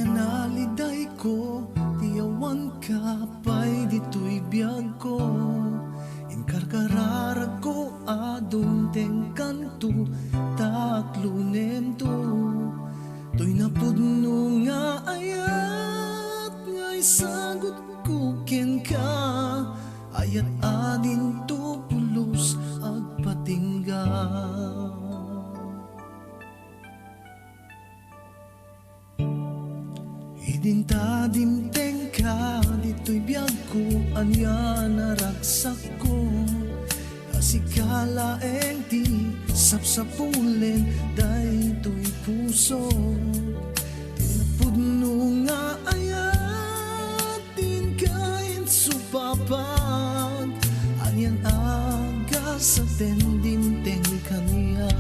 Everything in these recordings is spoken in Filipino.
Naliday ko, tiyawan ka pa'y dito'y biyag ko. Inkarkararag ko adong tengkanto, taklunem to. To'y napudno nga ayat, nga'y sagot ko ken ka. Ayat adin to pulos agpatingga. Idinta dimteng ka, dito'y biyag ko, anya naragsak ko. Kasikalaeng ti sapsapulen, dayto'y puso. Tinapudno nga ayat, din kain supapan. Anyan aga sa tendimteng kanya.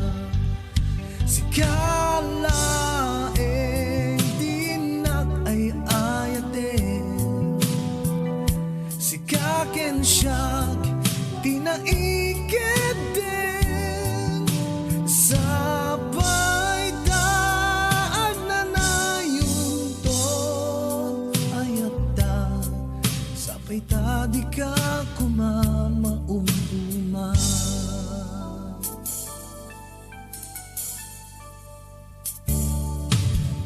Sikalaeng dinak ay ayaten. Sikaken siyak, tinaikit din. Sabay daan na nayon to. Ayat da, sabay ta di ka kumamaumuma.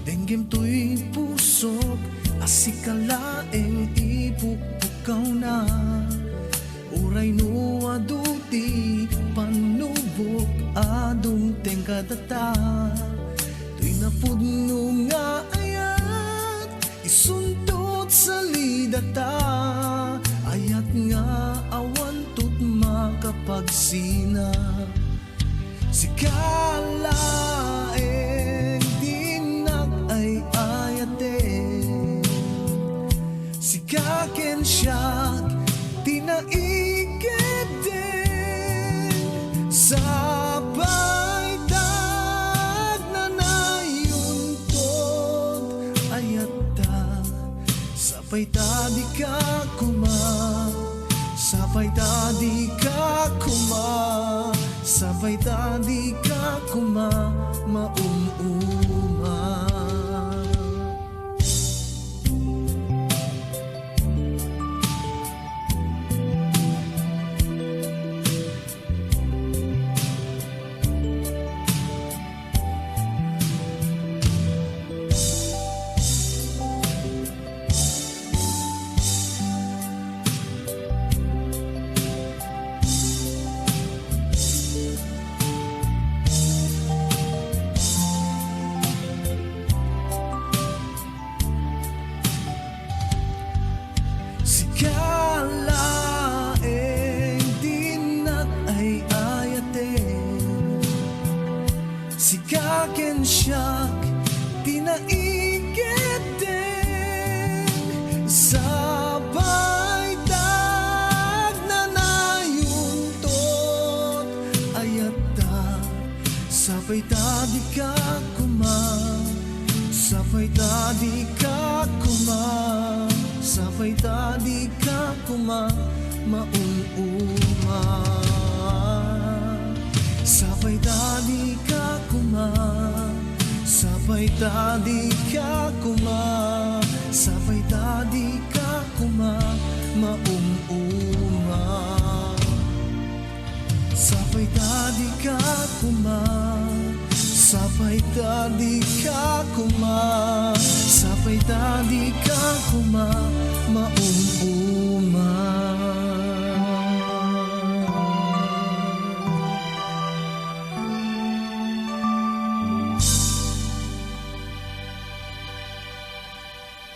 Denggem to'y pusok, asikalaeng ipupukaw na. Uray no aduti, panubok adong tengkadata. To'y napudno nga ayat, isuntot sa lidata. Ayat nga awan to't makapagsina. Sikalaeng dinak ay ayaten. Sikaken siyak, tinaikit din. Sabay dag na nayuntot. Ayat da, sabay ta di ka sabay ta di ka sabay ta di ka maumuma. Sikalaeng dinak ay ayaten. Sikaken siyak, tinaikit din. Sabay dag na nayuntot. Ayat da, sabay ta di ka sabay ta di ka sabay ta di ka maumuma. Sabay ta di ka sabay ta di ka sabay ta di ka maumuma. Sabay ta di ka sabay ta di ka sabay ta di ka